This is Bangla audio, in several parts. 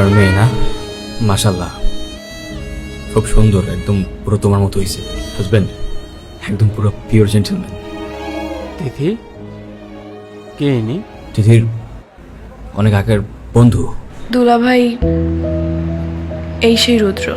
আপনার মেয়ে না? মাশাআল্লাহ, খুব সুন্দর, একদম পুরো তোমার মতো হয়েছে। হাজবেন্ড একদম পুরো পিওর জেন্টলম্যান। তিথি কে ইনি? তিথির অনেক আগের বন্ধু। দুলাভাই, এই সেই রুদ্র।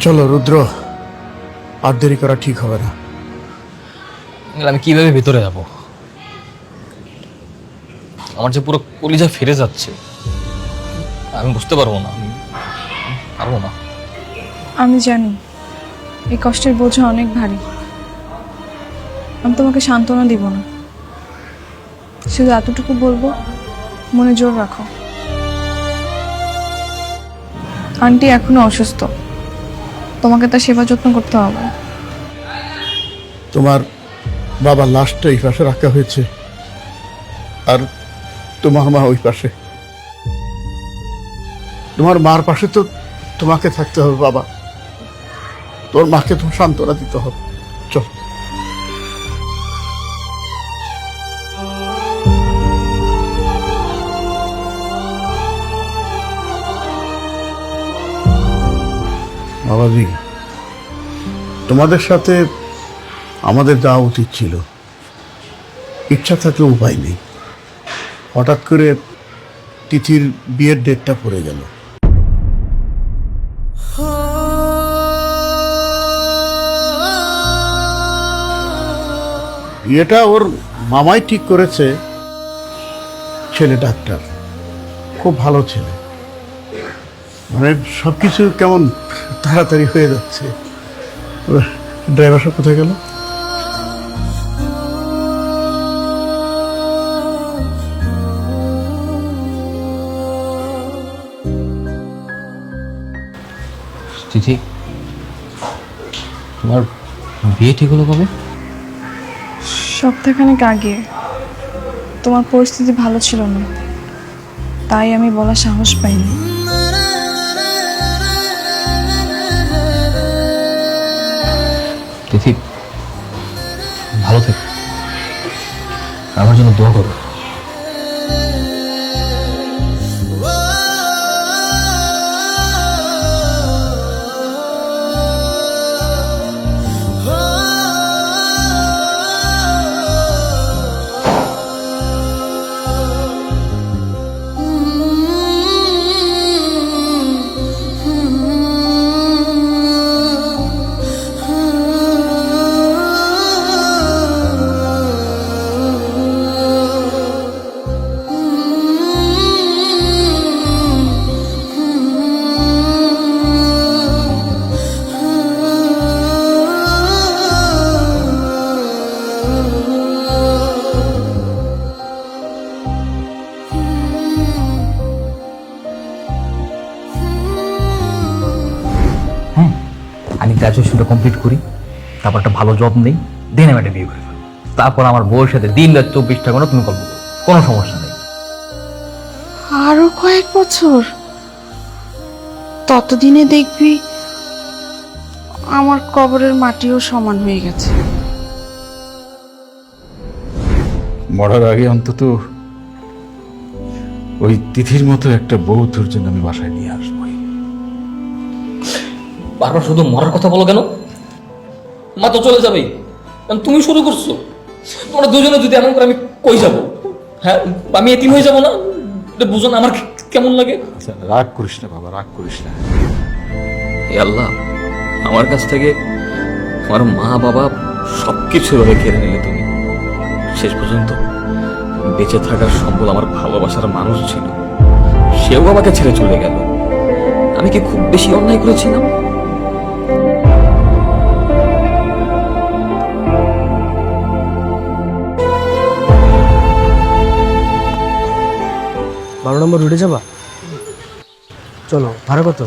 চলো রুদ্র, আর দেরি করা ঠিক হবে না। আমি কিভাবে ভেতরে যাব? আমার যে পুরো কলিজা ফিরে যাচ্ছে, আমি বুঝতে পারবো না, আমি পারবো না। আমি জানি এই কষ্টের বোঝা অনেক ভারী। আমি তোমাকে সান্ত্বনা দিব না, শুধু এতটুকু বলবো, মনে জোর রাখো। আন্টি এখনো অসুস্থ, তোমাকে তার সেবা যত্ন করতে হবে। তোমার বাবার লাশটা এই পাশে রাখা হয়েছে, আর তোমার মা ওই পাশে। তোমার মার পাশে তো তোমাকে থাকতে হবে বাবা, তোর মাকে তুমি সান্ত্বনা দিতে হবে। চল। বাবাজি, তোমাদের সাথে আমাদের যাওয়া উচিত ছিল, ইচ্ছা থাকলে উপায় নেই। হঠাৎ করে তিথির বিয়ের ডেটটা পড়ে গেল। বিয়েটা ওর মামাই ঠিক করেছে, ছেলে ডাক্তার, খুব ভালো ছেলে। মানে সবকিছু কেমন তাড়াতাড়ি হয়ে যাচ্ছে। ড্রাইভার সব কোথায় গেল? তিথি, তোমার বিয়ে ঠিক হলো কবে? সপ্তাহখানেক আগে। তোমার পরিস্থিতি ভালো ছিল না, তাই আমি বলার সাহস পাইনি। তিথি, ভালো থেকো, আমার জন্য দোয়া করো। আমি গ্রাজুয়েশনটা কমপ্লিট করি, তারপর একটা ভালো জব নেই, দেন আমি একটা বিয়ে করি। তারপর আমার বউয়ের সাথে দিন রাত 24টা কোনো তুমি গল্প করো, কোনো সমস্যা নেই। আরো কয়েক বছর, ততদিনে দেখবি আমার কবরের মাটিও সমান হয়ে গেছে। মরার আগে অন্তত ওই তিথির মতো একটা বউ তোর জন্য আমি বাসায় নিয়ে আসবোই। বারবার শুধু মরার কথা বলো কেন? মা তো চলে যাবেই, কারণ তুমি শুরু করছো। তোমরা দুজনে যদি এমন করে, আমি কই যাব? হ্যাঁ, আমি এতিম হয়ে যাব না? এটা বুঝো না আমার কেমন লাগে? আচ্ছা, রাগ করিস না বাবা, রাগ করিস না। হে আল্লাহ, আমার কাছ থেকে আমার মা বাবা সবকিছু ভাবে কেড়ে নিলে তুমি। শেষ পর্যন্ত বেঁচে থাকার সম্বল আমার ভালোবাসার মানুষ ছিল, সেও আমাকে ছেড়ে চলে গেল। আমি কি খুব বেশি অন্যায় করেছিলাম? নম্বর রুটে যাবা? চলো, ভাড়া কত?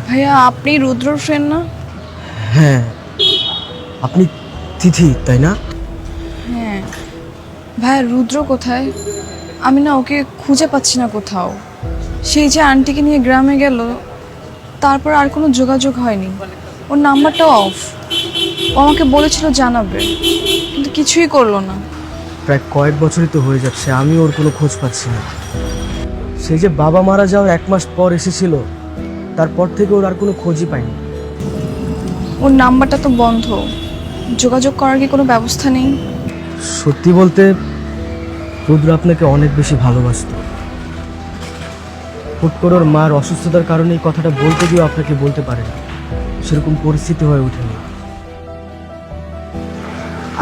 ভাইয়া আপনি রুদ্রর ফ্রেন্ড না? হ্যাঁ, আপনি তিথি তাই না? হ্যাঁ ভাইয়া, রুদ্র কোথায়? আমি না ওকে খুঁজে পাচ্ছি না কোথাও। সেই যে আন্টিকে নিয়ে গ্রামে গেল, তারপর আর কোনো যোগাযোগ হয়নি। ওর নাম্বারটাও অফ। ও আমাকে বলেছিল জানাবে, কিন্তু কিছুই করলো না। প্রায় কয়েক বছরই তো হয়ে যাচ্ছে, আমি ওর কোনো খোঁজ পাচ্ছি না। সেই যে বাবা মারা যাওয়ার 1 মাস পর এসেছিল, তারপর থেকে ওর আর কোনো খোঁজই পাইনি। ওর নাম্বারটা তো বন্ধ। যোগাযোগ করার কি কোনো ব্যবস্থা নেই? সত্যি বলতে রুদ্র আপনাকে অনেক বেশি ভালোবাসতো। হুট করে ওর মার অসুস্থতার কারণে এই কথাটা বলতে গিয়েও আপনাকে বলতে পারে না, সেরকম পরিস্থিতি হয়ে ওঠেনি।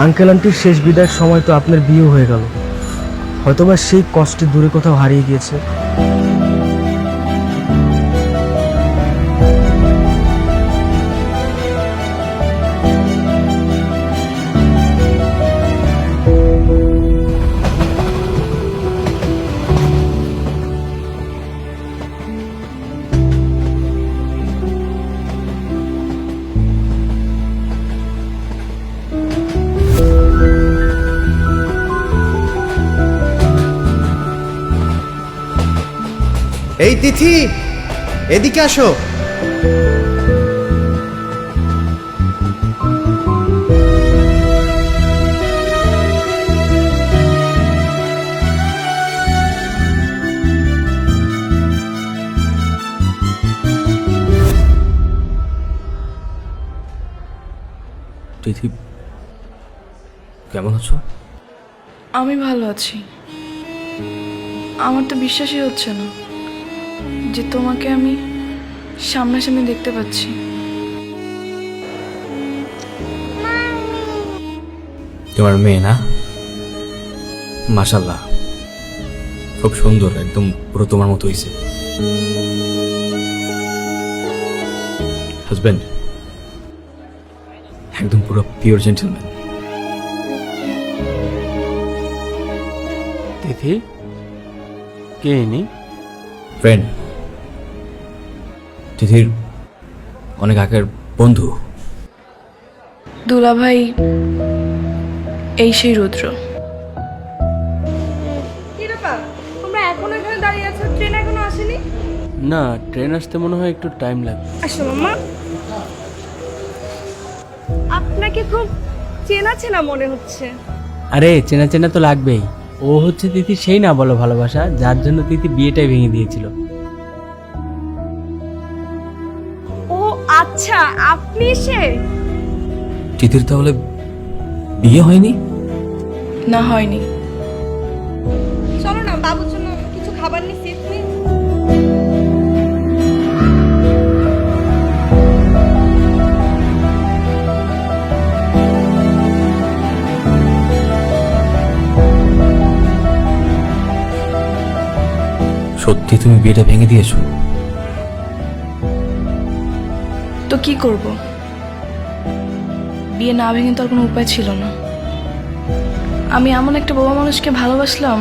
আঙ্কেল আন্টির শেষ বিদায়ের সময় তো আপনার বিয়ে হয়ে গেল, হয়তোবা সেই কষ্টে দূরে কোথাও হারিয়ে গিয়েছে। এই তিথি, এদিকে আসো। তিথি, কেমন আছো? আমি ভালো আছি। আমার তো বিশ্বাসই হচ্ছে না যে তোমাকে আমি সামনাসামনি দেখতে পাচ্ছি। তোমার মেয়ে না? মাশাল্লাহ, খুব সুন্দর, একদম পুরো তোমার মতো হয়েছে। হাজবেন্ড একদম পুরো পিওর জেন্টলম্যান। তিথি, কে ইনি? ফ্রেন্ড, তিথির অনেক আগের বন্ধু। দুলাভাই, এই সেই রুদ্র। কি ব্যাপার, তোমরা এখনো এখানে দাঁড়িয়ে আছো? ট্রেন এখনো আসেনি? না, ট্রেন আসতে মনে হয় একটু টাইম লাগবে। আসো মামা। আপনাকে খুব চেনা চেনা মনে হচ্ছে। আরে চেনা চেনা তো লাগবেই। ও হচ্ছে তিথি সেই না বলো ভালোবাসা, যার জন্য তিথি বিয়েটাই ভেঙে দিয়েছিল। ও আচ্ছা, আপনি সে? তিথির তাহলে বিয়ে হয়নি? না, হয়নি। চলো না, বাবুর জন্য কিছু খাবার নিচ্ছি। সত্যি তুমি বিয়েটা ভেঙে দিয়েছো? তো কি করব? বিয়ে না ভেঙে তো আর কোনো উপায় ছিল না। আমি এমন একটা বাবা মানুষকে ভালোবাসলাম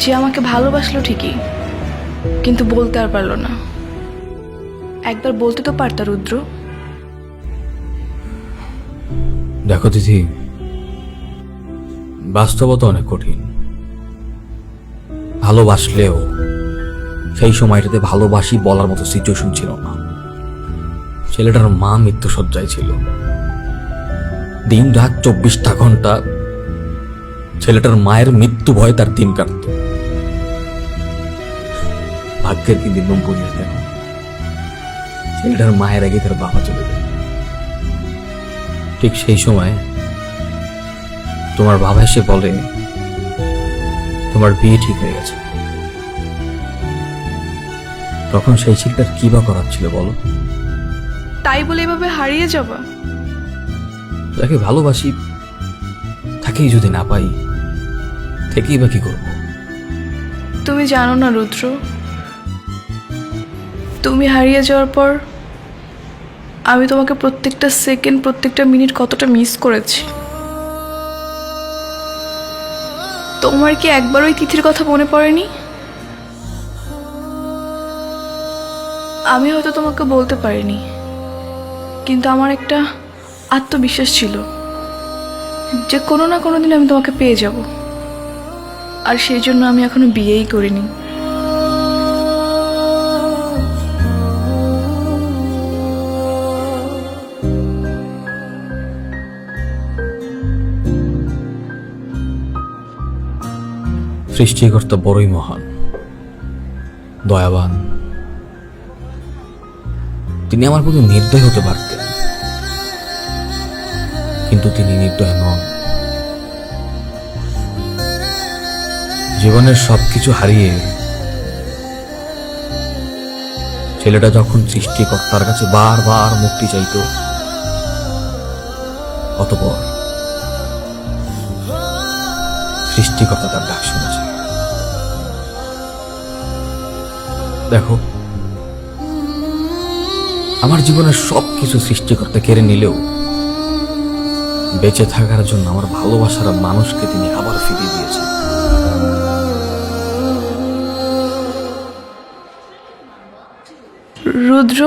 যে আমাকে ভালোবাসলো ঠিকই, কিন্তু বলতে আর পারলো না। একবার বলতে তো পারতা রুদ্র। দেখো তিথি, বাস্তবতা অনেক কঠিন। ভালোবাসলেও সেই সময়টাতে ভালোবাসি বলার মতো সিচুয়েশন ছিল না। ছেলেটার মা মৃত্যুশয্যায় ছিল। দিন রাত 24টা ঘন্টা ছেলেটার মায়ের মৃত্যু ভয়ে তার দিন কাটত। ভাগ্যের কি দিন পরিয়ে দেন, ছেলেটার মায়ের আগে তার বাবা চলে যায়। ঠিক সেই সময় তোমার বাবা এসে বলে তোমার বিয়ে ঠিক হয়ে গেছে। তখন সেই ছেলেটার কি বা করার ছিল বলো? তাই বলে এভাবে হারিয়ে যাবা? যাকে ভালোবাসি তাকেই যদি না পাই, থেকেই বা কি করবো? তুমি জানো না রুদ্র, তুমি হারিয়ে যাওয়ার পর আমি তোমাকে প্রত্যেকটা সেকেন্ড, প্রত্যেকটা মিনিট কতটা মিস করেছি। তোমার কি একবার ওই তিথির কথা মনে পড়েনি? আমি হয়তো তোমাকে বলতে পারিনি, কিন্তু আমার একটা আত্মবিশ্বাস ছিল যে কোনো না কোনো দিন আমি তোমাকে পেয়ে যাব, আর সেই জন্য আমি এখনো বিয়েই করিনি। সৃষ্টিকর্তা বড়ই মহান, দয়াবান। তিনি আমার প্রতি নির্দয় হতে পারতেন, কিন্তু তিনি নির্দয় নন। জীবনের সবকিছু হারিয়ে ছেলেটা যখন সৃষ্টিকর্তার কাছে বারবার মুক্তি চাইত, অতঃপর সৃষ্টিকর্তা তার ডাক শুনেছে। দেখো, আমার জীবনের সবকিছু সৃষ্টিকর্তা কেড়ে নিলেও বেঁচে থাকার জন্য আমার ভালোবাসার মানুষকে তিনি আবার ফিরিয়ে দিয়েছেন। রুদ্র,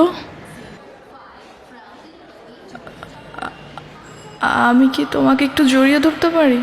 আমি কি তোমাকে একটু জড়িয়ে ধরতে পারি?